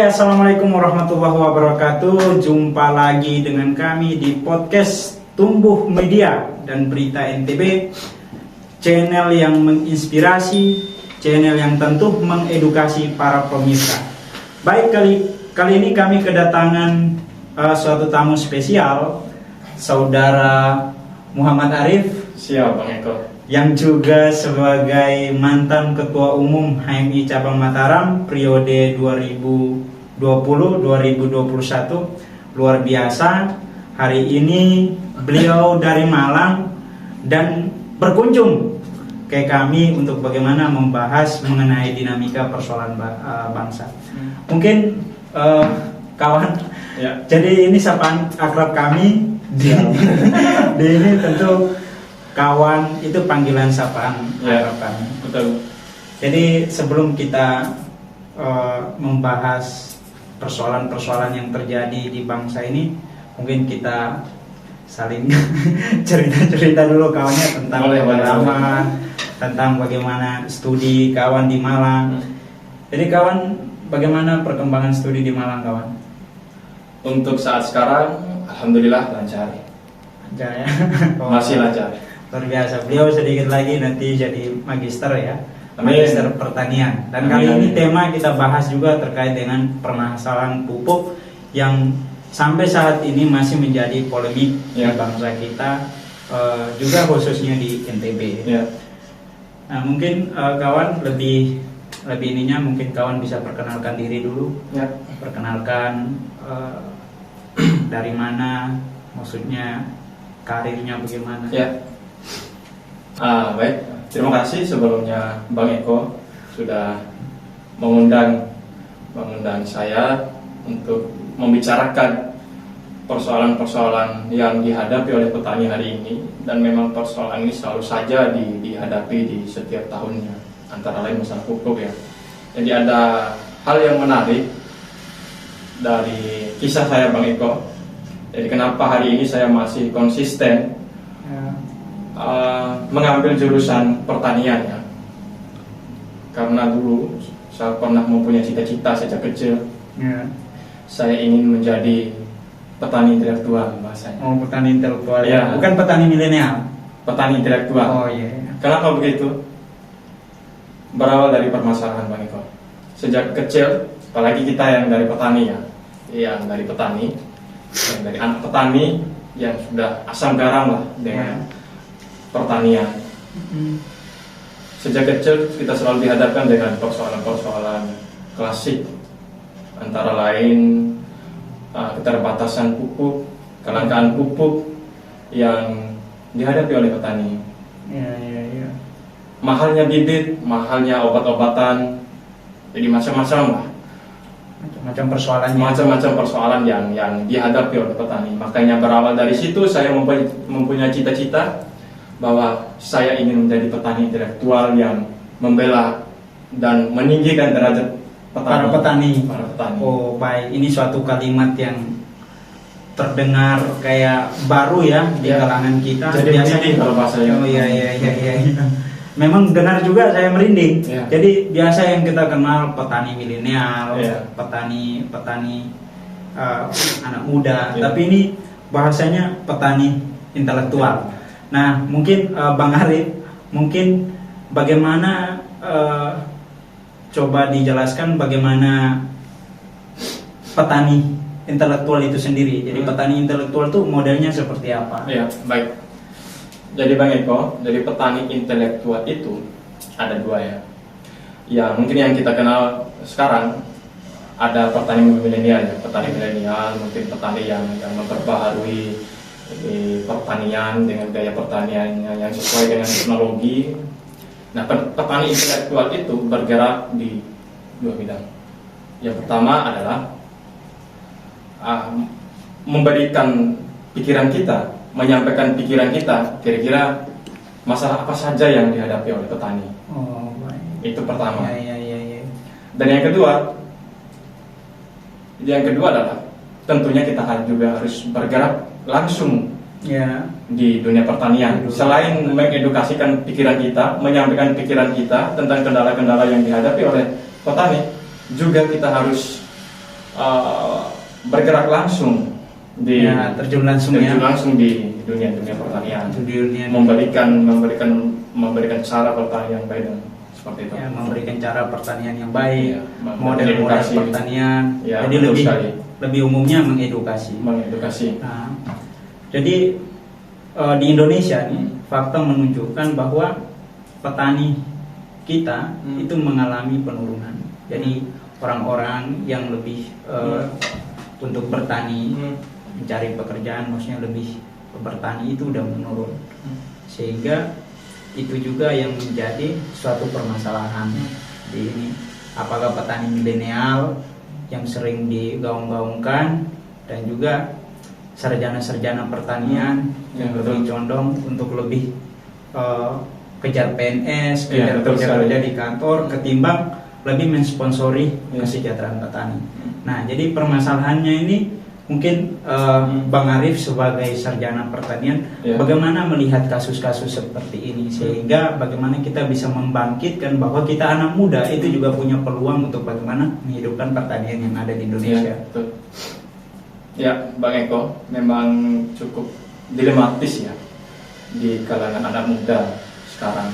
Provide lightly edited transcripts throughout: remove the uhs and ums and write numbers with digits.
Assalamualaikum warahmatullahi wabarakatuh. Jumpa lagi dengan kami di podcast Tumbuh Media dan Berita NTB, channel yang menginspirasi, channel yang tentu mengedukasi para pemirsa. Baik, kali ini kami kedatangan suatu tamu spesial, Saudara Muhammad Arif. Siap, Bang Eko. Yang juga sebagai mantan Ketua Umum HMI Cabang Mataram periode 2020-2021. Luar biasa, hari ini beliau dari Malang dan berkunjung ke kami untuk bagaimana membahas mengenai dinamika persoalan bangsa. Mungkin kawan, Ya. jadi ini sapaan akrab kami di ini tentu kawan itu panggilan sapaan Ya, kami. betul. Jadi sebelum kita membahas persoalan-persoalan yang terjadi di bangsa ini, mungkin kita saling cerita-cerita dulu kawannya tentang pengalaman, tentang bagaimana studi kawan di Malang. Jadi kawan, bagaimana perkembangan studi di Malang kawan? Untuk saat sekarang, alhamdulillah lancar. Lancar ya? Masih lancar. Luar biasa, beliau sedikit lagi nanti jadi magister ya, Amin. magister pertanian. Dan kali Amin. ini tema kita bahas juga terkait dengan permasalahan pupuk yang sampai saat ini masih menjadi polemik Ya. di bangsa kita, juga khususnya di NTB. Ya. Nah, mungkin kawan lebih ininya, mungkin kawan bisa perkenalkan diri dulu, Ya. perkenalkan dari mana, maksudnya karirnya bagaimana. Ya. Baik. Terima kasih sebelumnya Bang Eko sudah mengundang saya untuk membicarakan persoalan-persoalan yang dihadapi oleh petani hari ini, dan memang persoalan ini selalu saja dihadapi di setiap tahunnya, antara lain masalah pupuk ya. Jadi ada hal yang menarik dari kisah saya Bang Eko. Jadi kenapa hari ini saya masih konsisten Ya. mengambil jurusan pertanian ya, karena dulu saya pernah mempunyai cita-cita sejak kecil. Ya. Saya ingin menjadi petani intelektual bahasanya. Oh, petani intelektual ya, Ya. bukan petani milenial. Petani intelektual. Oh iya. Kenapa begitu? Berawal dari permasalahan Bang Eko. Sejak kecil, apalagi kita yang dari petani ya, yang dari petani, yang dari anak petani yang sudah asam garam lah dengan pertanian. Sejak kecil kita selalu dihadapkan dengan persoalan-persoalan klasik, antara lain keterbatasan pupuk, kelangkaan pupuk yang dihadapi oleh petani. Iya. Mahalnya bibit, mahalnya obat-obatan, jadi macam-macam lah. Macam persoalannya. Macam-macam persoalan yang dihadapi oleh petani. Makanya berawal dari situ saya mempunyai cita-cita bahwa saya ingin menjadi petani intelektual yang membela dan meninggikan derajat Para petani. Para petani. Oh baik, ini suatu kalimat yang terdengar kayak baru ya di Ya. kalangan kita. Jadi merinding kalau bahasanya. Oh iya. Memang benar juga, saya merinding. Ya. Jadi biasa yang kita kenal petani milenial, Ya. petani anak muda. Ya. Tapi ini bahasanya petani intelektual. Nah, mungkin Bang Arif, mungkin bagaimana coba dijelaskan bagaimana petani intelektual itu sendiri. Jadi petani intelektual itu modelnya seperti apa? Ya, baik. Jadi Bang Eko, dari petani intelektual itu ada dua ya. Ya, mungkin yang kita kenal sekarang ada petani milenial ya, petani milenial, mungkin petani yang memperbaharui pertanian dengan gaya pertaniannya yang sesuai dengan teknologi. Nah, petani intelektual itu bergerak di dua bidang. Yang pertama adalah memberikan pikiran kita, menyampaikan pikiran kita, kira-kira masalah apa saja yang dihadapi oleh petani. Oh, baik. Itu pertama. Ya. Dan yang kedua adalah tentunya kita juga harus bergerak langsung Ya. di dunia pertanian. Selain mengedukasikan pikiran kita, menyampaikan pikiran kita tentang kendala-kendala yang dihadapi oleh petani, juga kita harus bergerak langsung di terjun langsung di dunia pertanian, memberikan cara pertanian yang baik dan seperti itu. Ya, memberikan cara pertanian yang baik, Ya, model-model pertanian. Ya, jadi lebih umumnya mengedukasi. Nah, jadi di Indonesia nih fakta menunjukkan bahwa petani kita itu mengalami penurunan. Jadi orang-orang yang lebih untuk bertani, mencari pekerjaan, maksudnya lebih bertani itu udah menurun. Sehingga itu juga yang menjadi suatu permasalahan di ini. Apakah petani milenial yang sering digaung-gaungkan dan juga sarjana-sarjana pertanian yang lebih condong untuk lebih kejar PNS, kejar kerja di kantor ketimbang lebih mensponsori kesejahteraan petani. Nah, jadi permasalahannya ini mungkin Bang Arief sebagai sarjana pertanian, bagaimana melihat kasus-kasus seperti ini sehingga bagaimana kita bisa membangkitkan bahwa kita anak muda itu juga punya peluang untuk bagaimana menghidupkan pertanian yang ada di Indonesia. Ya, Bang Eko, memang cukup dilematis ya di kalangan anak muda sekarang.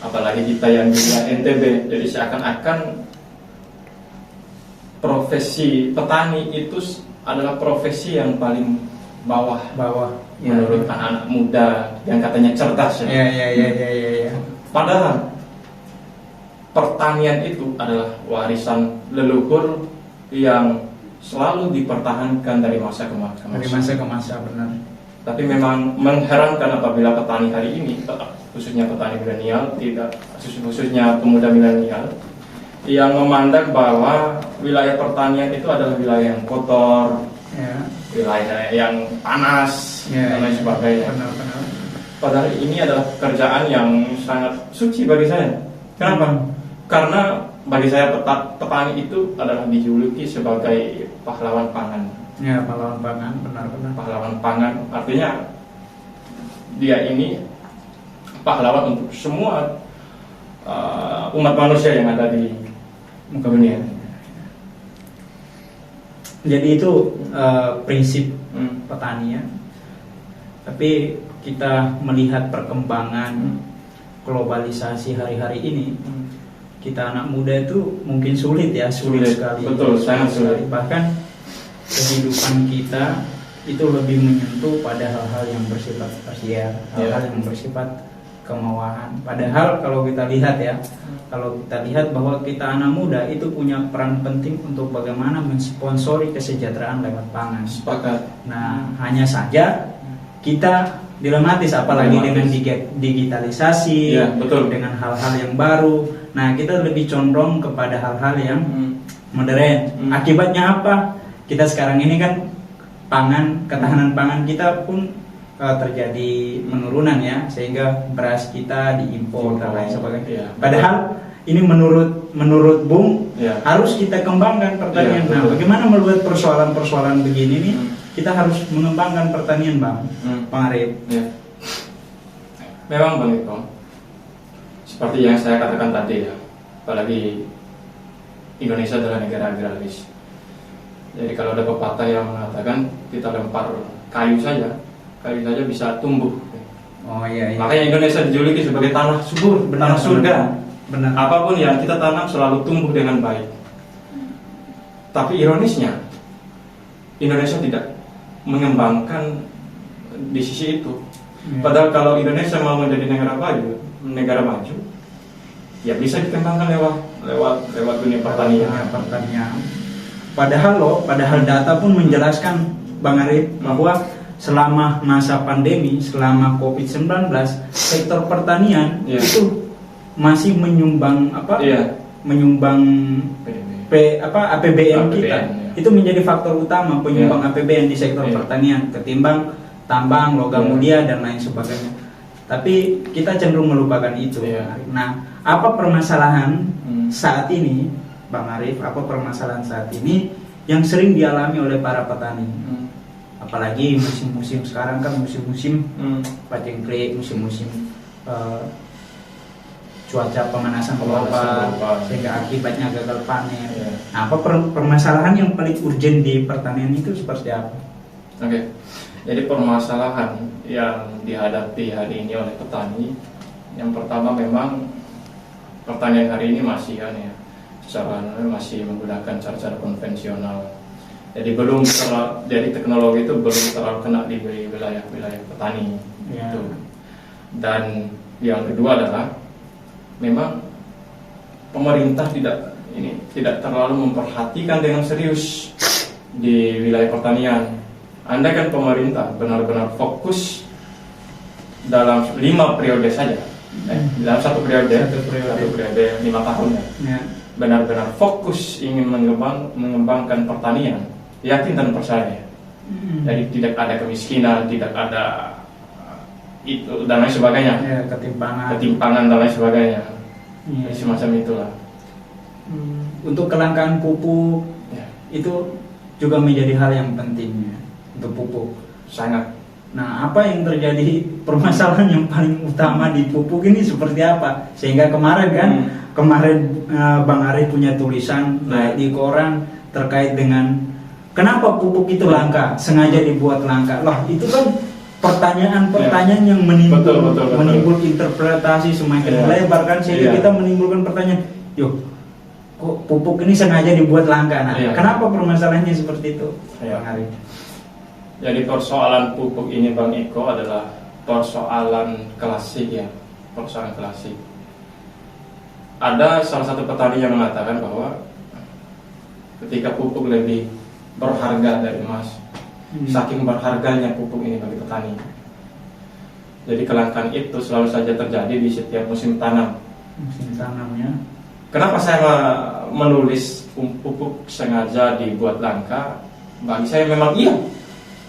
Apalagi kita yang di NTB, jadi seakan-akan profesi petani itu adalah profesi yang paling bawah menurut anak-anak muda yang katanya cerdas ya. Padahal pertanian itu adalah warisan leluhur yang selalu dipertahankan dari masa ke masa. Dari masa ke masa, benar. Tapi memang mengherankan apabila petani hari ini, khususnya petani milenial, khususnya pemuda milenial, yang memandang bahwa wilayah pertanian itu adalah wilayah yang kotor, wilayah yang panas, dan lain sebagainya. Benar. Padahal ini adalah pekerjaan yang sangat suci bagi saya. Kenapa? Karena bagi saya petani itu adalah dijuluki sebagai pahlawan pangan. Ya, pahlawan pangan, benar-benar. Pahlawan pangan artinya dia ini pahlawan untuk semua umat manusia yang ada di muka dunia. Jadi itu prinsip petani ya. Tapi kita melihat perkembangan globalisasi hari-hari ini, kita anak muda itu mungkin sulit sekali. Betul, sangat sulit. Bahkan kehidupan kita itu lebih menyentuh pada hal-hal yang bersifat parsial, hal-hal yang bersifat kemauan. Padahal kalau kita lihat bahwa kita anak muda itu punya peran penting untuk bagaimana mensponsori kesejahteraan lewat pangan. Sepakat. Nah, hanya saja kita dilematis apalagi dengan digitalisasi, dengan hal-hal yang baru. Nah, kita lebih condong kepada hal-hal yang modern. Akibatnya apa? Kita sekarang ini kan ketahanan pangan kita pun terjadi penurunan ya, sehingga beras kita diimpor dan lain sebagainya. Padahal ini menurut Bung harus kita kembangkan pertanian. Nah, bagaimana melihat persoalan-persoalan begini nih? Kita harus mengembangkan pertanian, Bang Arief. Memang Bang Eko, seperti yang saya katakan tadi ya, apalagi Indonesia adalah negara agraris. Jadi kalau ada pepatah yang mengatakan kita lempar kayu saja bisa tumbuh. Oh iya. Makanya Indonesia dijuluki sebagai tanah subur, tanah surga. Benar. Apapun yang kita tanam selalu tumbuh dengan baik. Tapi ironisnya, Indonesia tidak mengembangkan di sisi itu. Padahal kalau Indonesia mau menjadi negara maju, ya bisa dikembangkan lewat dunia pertanian. Padahal data pun menjelaskan Bang Arief bahwa selama masa pandemi, selama COVID-19, sektor pertanian itu masih menyumbang APBN kita. Itu menjadi faktor utama penyumbang APBN di sektor pertanian ketimbang tambang, logam mulia dan lain sebagainya. Tapi kita cenderung melupakan itu. Nah, apa permasalahan saat ini, Bang Arief? Apa permasalahan saat ini yang sering dialami oleh para petani? Apalagi musim-musim sekarang kan musim-musim pacengklik, musim-musim cuaca pemanasan global global. sehingga akibatnya gagal panen. Ya. Nah, apa permasalahan yang paling urgent di pertanian itu seperti apa? Oke. Jadi permasalahan yang dihadapi hari ini oleh petani, yang pertama memang pertanian hari ini masih masih menggunakan cara-cara konvensional. Jadi jadi teknologi itu belum terlalu kena di wilayah petani. Ya. Gitu. Dan yang kedua adalah memang pemerintah tidak terlalu memperhatikan dengan serius di wilayah pertanian. Andai kan pemerintah benar-benar fokus dalam 5 periode saja, dalam satu periode 5 tahun ya, benar-benar fokus ingin mengembangkan pertanian, yakin dan percaya. Jadi tidak ada kemiskinan, tidak ada itu dan lain sebagainya, Ya, ketimpangan dan lain sebagainya. Ya. Semacam itulah. Untuk kelangkaan pupuk Ya, itu juga menjadi hal yang penting ya, untuk pupuk. sangat. Nah, apa yang terjadi, permasalahan yang paling utama di pupuk ini seperti apa? Sehingga kemarin Bang Arif punya tulisan naik di koran terkait dengan kenapa pupuk itu langka, sengaja dibuat langka. Lah, itu kan pertanyaan-pertanyaan yang Betul. menimbul interpretasi semakin lebar kan, sehingga kita menimbulkan pertanyaan, yuk, kok pupuk ini sengaja dibuat langka? Nah, kenapa permasalahannya seperti itu, Bang Arif? Jadi persoalan pupuk ini Bang Eko adalah persoalan klasik ya, persoalan klasik. Ada salah satu petani yang mengatakan bahwa ketika pupuk lebih berharga dari emas, saking berharganya pupuk ini bagi petani. Jadi kelangkaan itu selalu saja terjadi di setiap musim tanam. Musim tanamnya. Kenapa saya menulis pupuk sengaja dibuat langka? Bagi saya memang iya.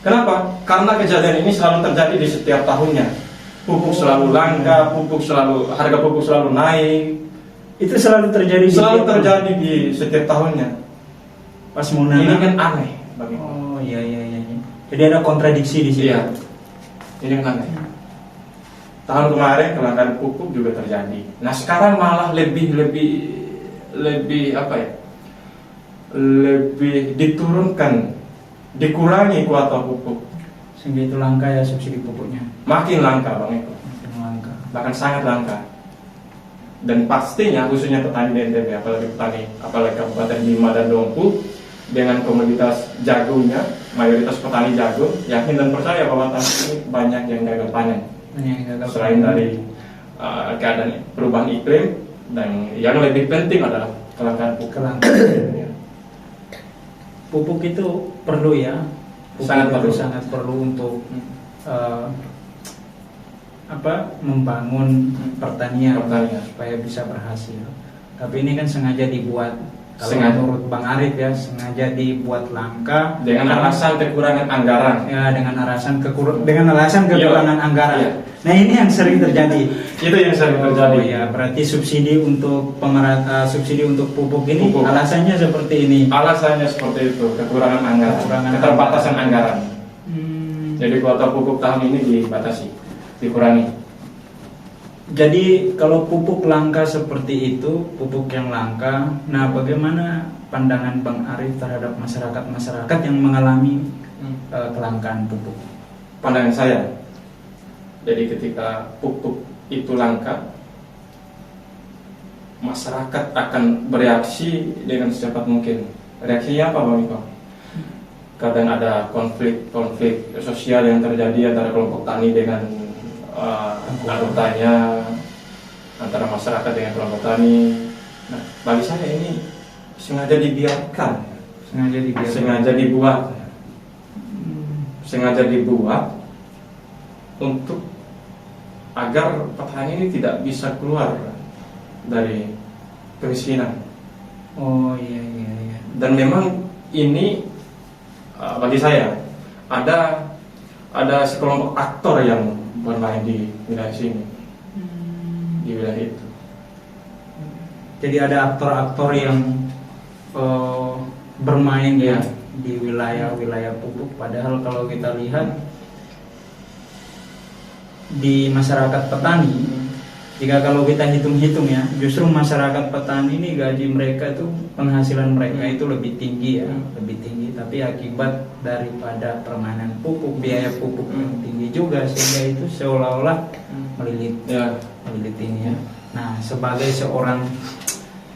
Kenapa? Karena kejadian ini selalu terjadi di setiap tahunnya. Pupuk selalu langka, harga pupuk selalu naik. Itu selalu terjadi di setiap tahunnya. Pas mau nanam. Ini kan aneh bagi. Oh iya. Jadi ada kontradiksi di sini. Iya. Ini kan aneh. Tahun kemarin kelangkaan pupuk juga terjadi. Nah, sekarang malah lebih apa ya? Lebih diturunkan, dikurangi kuota pupuk. Sehingga itu langka ya subsidi pupuknya. Makin langka Bang Eko. Makin langka. Bahkan sangat langka. Dan pastinya khususnya petani di NTB, apalagi Kabupaten Bima dan Dompu dengan komoditas jagonya, mayoritas petani jago, yakin dan percaya bahwa tahun ini banyak yang gagal panen. Selain dari keadaan perubahan iklim, dan yang lebih penting adalah kelangkaan pupuk. Pupuk itu perlu ya. Pupuk sangat perlu untuk membangun pertanian supaya bisa berhasil. Tapi ini kan sengaja dibuat, kalau menurut Bang Arif ya, sengaja dibuat langka dengan alasan kekurangan anggaran. Ya, dengan alasan kekurangan anggaran. Iya. Nah, ini yang sering terjadi. Itu yang sering terjadi. Oh ya, berarti subsidi untuk pupuk ini alasannya seperti ini. Alasannya seperti itu, kekurangan anggaran, keterbatasan anggaran. Jadi kuota pupuk tahun ini dikurangi. Jadi kalau pupuk langka seperti itu, pupuk yang langka, nah bagaimana pandangan Bang Arif terhadap masyarakat yang mengalami kelangkaan pupuk? Pandangan saya, jadi ketika pupuk itu langka, masyarakat akan bereaksi dengan secepat mungkin. Reaksinya apa Bang Iko? Kadang ada konflik sosial yang terjadi antara kelompok tani dengan anggotanya, antara masyarakat dengan kelompok tani. Nah, bagi saya ini sengaja dibuat untuk agar petani ini tidak bisa keluar dari kemiskinan. Oh iya. Dan memang ini bagi saya ada sekelompok aktor yang bermain di wilayah sini, di wilayah itu. Jadi ada aktor-aktor yang bermain ya di wilayah pupuk. Padahal kalau kita lihat di masyarakat petani jika kalau kita hitung-hitung ya, justru masyarakat petani ini gaji mereka tuh, penghasilan mereka itu lebih tinggi ya, lebih tinggi. Tapi akibat daripada permainan pupuk, biaya pupuk yang tinggi juga, sehingga itu seolah-olah melilit ini ya. Nah, sebagai seorang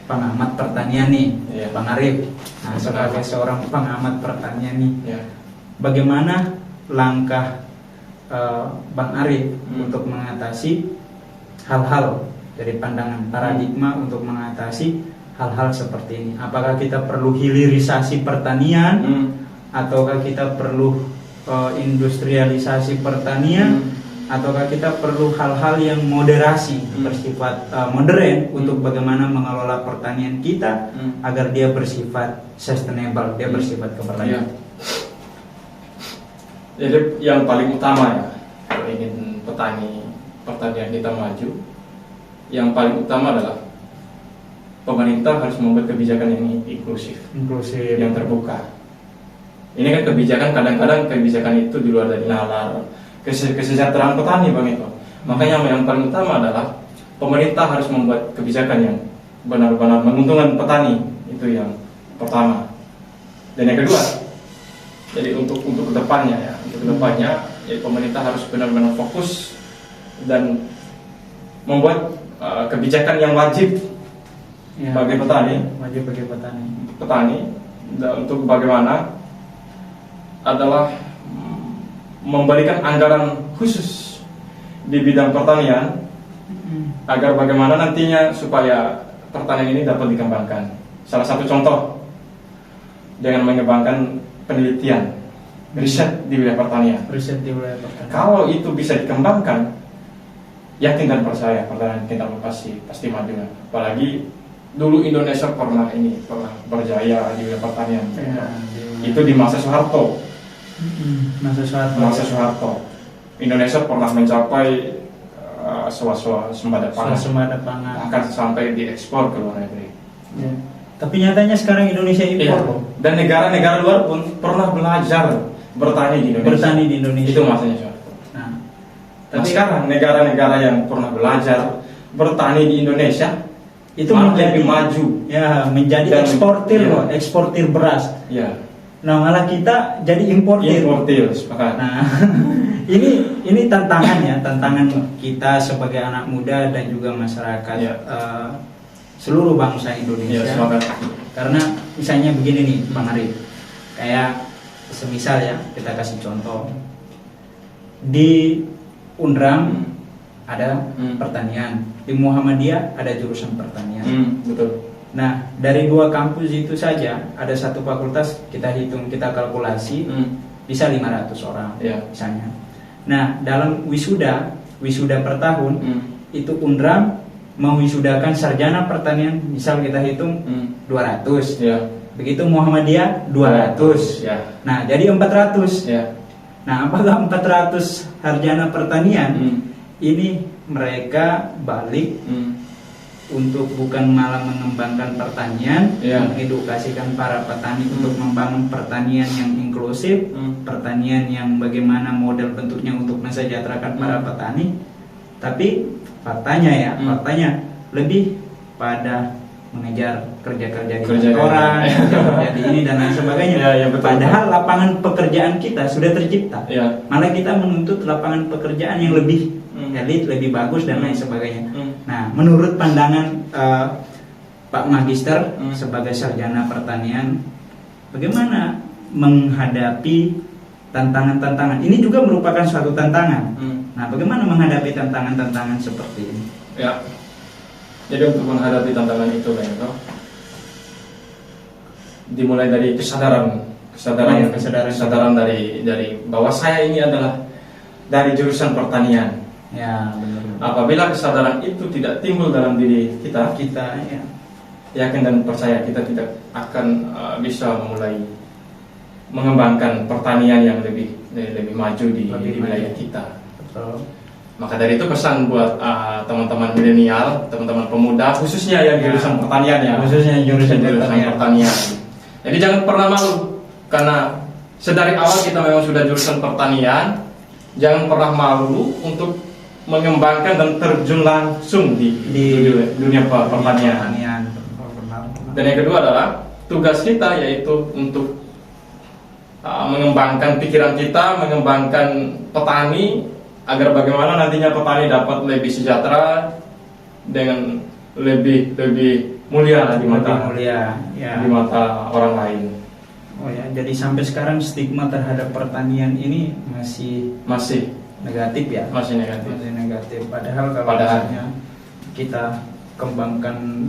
pengamat pertanian nih, Bang Arif. Nah, sebagai seorang pengamat pertanian nih, bagaimana langkah Bang Arif untuk mengatasi hal-hal dari pandangan paradigma untuk mengatasi hal-hal seperti ini? Apakah kita perlu hilirisasi pertanian, ataukah kita perlu industrialisasi pertanian, ataukah kita perlu hal-hal yang moderasi bersifat modern untuk bagaimana mengelola pertanian kita agar dia bersifat sustainable, dia bersifat keberlanjutan? Jadi yang paling utama ya, kalau ingin pertanian kita maju, yang paling utama adalah pemerintah harus membuat kebijakan yang inklusif, yang terbuka. Ini kan kebijakan, kadang-kadang kebijakan itu di luar dari nalar kesejahteraan petani, Bang Eko. Makanya yang paling utama adalah pemerintah harus membuat kebijakan yang benar-benar menguntungkan petani, itu yang pertama. Dan yang kedua, jadi untuk kedepannya ya, jadi pemerintah harus benar-benar fokus dan membuat kebijakan yang wajib bagi petani, dan untuk bagaimana adalah memberikan anggaran khusus di bidang pertanian agar bagaimana nantinya supaya pertanian ini dapat dikembangkan. Salah satu contoh dengan mengembangkan penelitian, riset di wilayah pertanian. Kalau itu bisa dikembangkan, yakin dan percaya pertanian kita pasti maju. Apalagi dulu Indonesia pernah berjaya di wilayah pertanian. Itu di masa Soeharto. Masa Soeharto. Indonesia pernah mencapai swasembada pangan. Akan sampai diekspor ke luar negeri. Ya. Tapi nyatanya sekarang Indonesia impor. Dan negara-negara luar pun pernah belajar bertani di Indonesia. Itu masanya Soeharto. Tapi sekarang negara-negara yang pernah belajar bertani di Indonesia itu lebih maju, ya, menjadi eksportir beras. Ya. Nah, malah kita jadi importir. Nah, ini tantangan kita sebagai anak muda dan juga masyarakat seluruh bangsa Indonesia. Karena misalnya begini nih, Bang Arif, kayak semisal ya, kita kasih contoh di Unram ada pertanian, di Muhammadiyah ada jurusan pertanian. Betul. Nah, dari 2 kampus itu saja ada satu fakultas, kita kalkulasi bisa 500 orang misalnya. Nah, dalam wisuda per tahun itu Unram mewisudakan sarjana pertanian, misal kita hitung 200. Begitu Muhammadiyah 200. Nah, jadi 400. Nah, apakah 400 sarjana pertanian ini mereka balik untuk bukan malah mengembangkan pertanian, mengedukasikan para petani untuk membangun pertanian yang inklusif, pertanian yang bagaimana model bentuknya untuk mensejahterakan para petani, tapi faktanya lebih pada mengejar kerja-kerja di kantoran, jadi ini dan lain sebagainya. Padahal lapangan pekerjaan kita sudah tercipta, malah kita menuntut lapangan pekerjaan yang lebih elit, lebih bagus dan lain sebagainya. Nah, menurut pandangan Pak Magister sebagai sarjana pertanian, bagaimana menghadapi tantangan-tantangan? Ini juga merupakan suatu tantangan. Nah, bagaimana menghadapi tantangan-tantangan seperti ini? Ya. Jadi untuk menghadapi tantangan itu, dimulai dari kesadaran dari bahwa saya ini adalah dari jurusan pertanian. Ya, benar. Apabila kesadaran itu tidak timbul dalam diri kita yakin dan percaya kita tidak akan bisa mulai mengembangkan pertanian yang lebih maju di wilayah kita. Betul. Maka dari itu pesan buat teman-teman milenial, teman-teman pemuda, khususnya yang jurusan pertanian ya. Khususnya jurusan pertanian. Jadi jangan pernah malu, karena sedari awal kita memang sudah jurusan pertanian. Jangan pernah malu untuk mengembangkan dan terjun langsung di dunia pertanian. Dan yang kedua adalah tugas kita yaitu untuk mengembangkan pikiran kita, mengembangkan petani agar bagaimana nantinya petani dapat lebih sejahtera dengan lebih mulia di mata di mata orang lain. Oh ya, jadi sampai sekarang stigma terhadap pertanian ini masih negatif ya? Masih negatif. Masih negatif. Padahal kalau misalnya kita kembangkan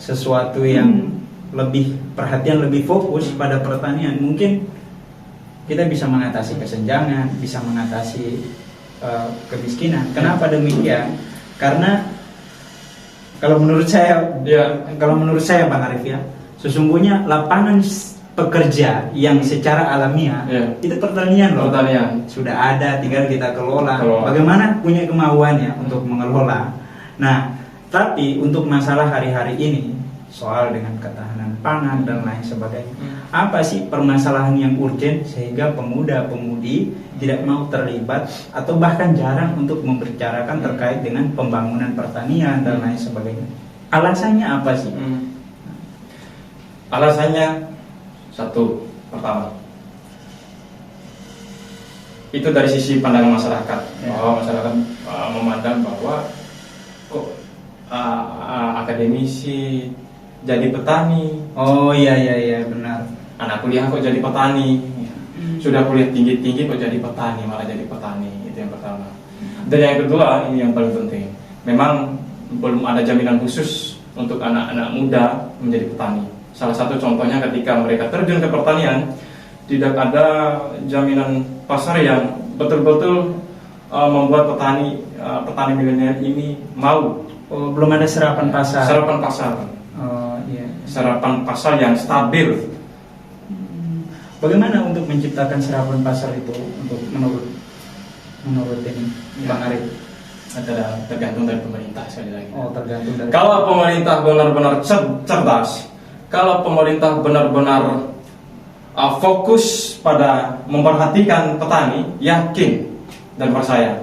sesuatu yang lebih perhatian, lebih fokus pada pertanian, mungkin kita bisa mengatasi kesenjangan, bisa mengatasi kemiskinan. Kenapa demikian? Karena kalau menurut saya Bang Arif ya, sesungguhnya lapangan pekerja yang secara alamiah itu pertanian loh. Pertanian sudah ada, tinggal kita kelola. Bagaimana punya kemauannya untuk mengelola. Nah, tapi untuk masalah hari-hari ini soal dengan ketahanan pangan dan lain sebagainya, apa sih permasalahan yang urgent sehingga pemuda-pemudi tidak mau terlibat atau bahkan jarang untuk membicarakan terkait dengan pembangunan pertanian dan lain sebagainya? Alasannya apa sih? Alasannya satu, pertama itu dari sisi pandangan masyarakat, bahwa masyarakat memandang bahwa kok akademisi jadi petani. Oh iya benar. Anak kuliah kok jadi petani, sudah kuliah tinggi kok jadi petani, malah jadi petani. Itu yang pertama. Dan yang kedua, ini yang paling penting, memang belum ada jaminan khusus untuk anak-anak muda menjadi petani. Salah satu contohnya ketika mereka terjun ke pertanian, tidak ada jaminan pasar yang betul-betul membuat petani milenial ini mau. Oh, belum ada serapan pasar. Oh iya. Serapan pasar yang stabil. Bagaimana untuk menciptakan serapan pasar itu untuk menurut ini, Bang Arif? Tergantung dari pemerintah sekali lagi. Oh, tergantung dari. Kalau pemerintah benar-benar cerdas, kalau pemerintah benar-benar fokus pada memperhatikan petani, yakin dan percaya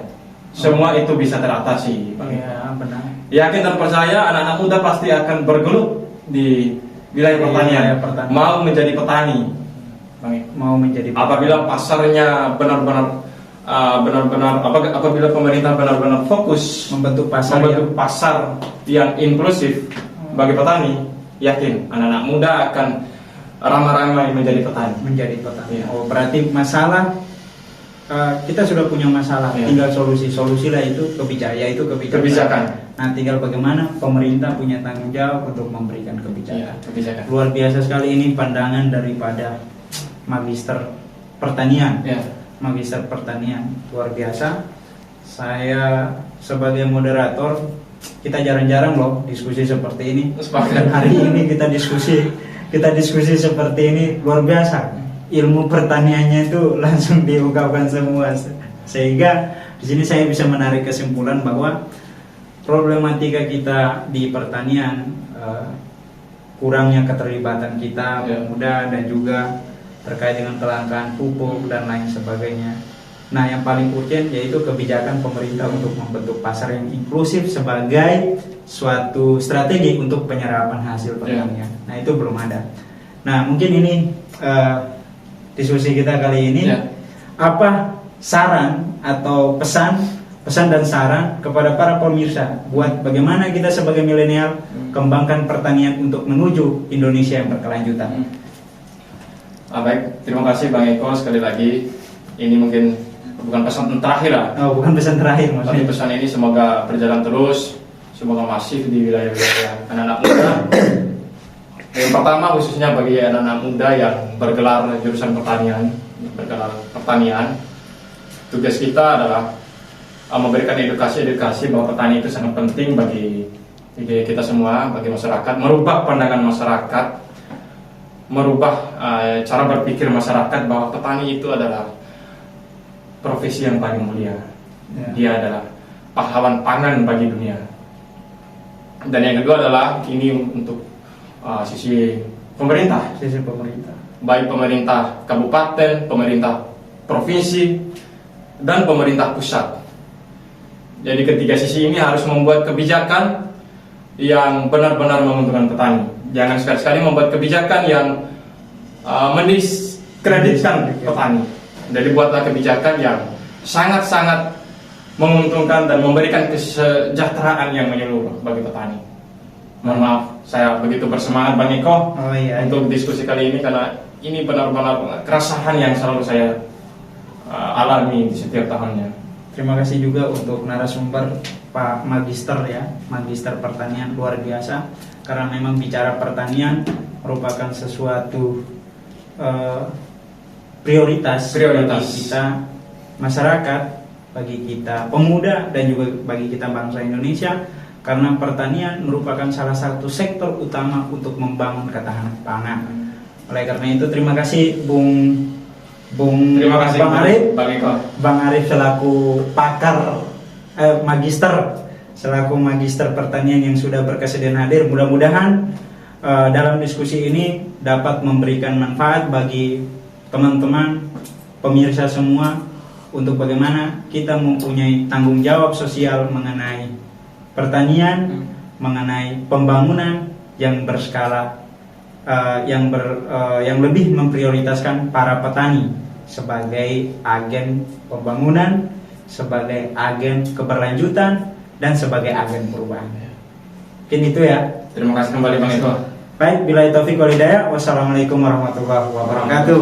semua itu bisa teratasi. Iya, benar. Yakin dan percaya anak-anak muda pasti akan bergelut di wilayah pertanian, mau menjadi petani. Mau menjadi petani. Apabila pasarnya benar-benar apabila pemerintah benar-benar fokus membentuk pasar yang inklusif bagi petani, yakin anak-anak muda akan ramai-ramai menjadi petani. Ya. Oh, berarti masalah kita sudah punya masalah, tinggal solusilah itu kebijakan. Nah, tinggal bagaimana pemerintah punya tanggung jawab untuk memberikan kebijakan. Luar biasa sekali ini pandangan daripada Magister Pertanian. Magister Pertanian luar biasa. Saya sebagai moderator, kita jarang-jarang loh diskusi seperti ini. Dan hari ini kita diskusi seperti ini luar biasa. Ilmu pertaniannya itu langsung diungkapkan semua, sehingga di sini saya bisa menarik kesimpulan bahwa problematika kita di pertanian, kurangnya keterlibatan kita pemuda dan juga terkait dengan kelangkaan pupuk dan lain sebagainya. Nah, yang paling urgent yaitu kebijakan pemerintah untuk membentuk pasar yang inklusif sebagai suatu strategi untuk penyerapan hasil pertanian. Nah, itu belum ada. Nah, mungkin ini diskusi kita kali ini. Apa saran atau pesan dan saran kepada para pemirsa buat bagaimana kita sebagai milenial kembangkan pertanian untuk menuju Indonesia yang berkelanjutan? Baik, terima kasih Bang Eko sekali lagi. Ini mungkin bukan pesan terakhir lah. Oh, bukan pesan terakhir maksudnya. Tapi pesan ini semoga berjalan terus, semoga masif di wilayah-wilayah anak-anak muda. Yang pertama khususnya bagi anak-anak muda yang bergelar jurusan pertanian, tugas kita adalah memberikan edukasi bahwa petani itu sangat penting bagi kita semua, bagi masyarakat, merubah pandangan masyarakat, merubah cara berpikir masyarakat bahwa petani itu adalah profesi yang paling mulia. Dia adalah pahlawan pangan bagi dunia. Dan yang kedua adalah ini untuk sisi pemerintah, baik pemerintah kabupaten, pemerintah provinsi, dan pemerintah pusat. Jadi ketiga sisi ini harus membuat kebijakan yang benar-benar menguntungkan petani. Jangan sekali-sekali membuat kebijakan yang mendiskreditkan petani. Jadi buatlah kebijakan yang sangat-sangat menguntungkan dan memberikan kesejahteraan yang menyeluruh bagi petani. Mohon maaf, saya begitu bersemangat Bang Eko untuk diskusi kali ini karena ini benar-benar keresahan yang selalu saya alami di setiap tahunnya. Terima kasih juga untuk narasumber Pak Magister ya, Magister Pertanian luar biasa. Karena memang bicara pertanian merupakan sesuatu prioritas bagi kita masyarakat, bagi kita pemuda dan juga bagi kita bangsa Indonesia. Karena pertanian merupakan salah satu sektor utama untuk membangun ketahanan pangan. Oleh karena itu terima kasih Terima kasih Bang Arif, Bang Arif selaku pakar selaku magister pertanian yang sudah berkesediaan hadir. Mudah-mudahan dalam diskusi ini dapat memberikan manfaat bagi teman-teman pemirsa semua untuk bagaimana kita mempunyai tanggung jawab sosial mengenai pertanian, mengenai pembangunan yang berskala yang lebih memprioritaskan para petani sebagai agen pembangunan, sebagai agen keberlanjutan, dan sebagai agen perubahan. Mungkin itu ya. Terima kasih kembali Bang Eko. Baik, billahi taufiq wal hidayah. Wassalamualaikum warahmatullahi wabarakatuh.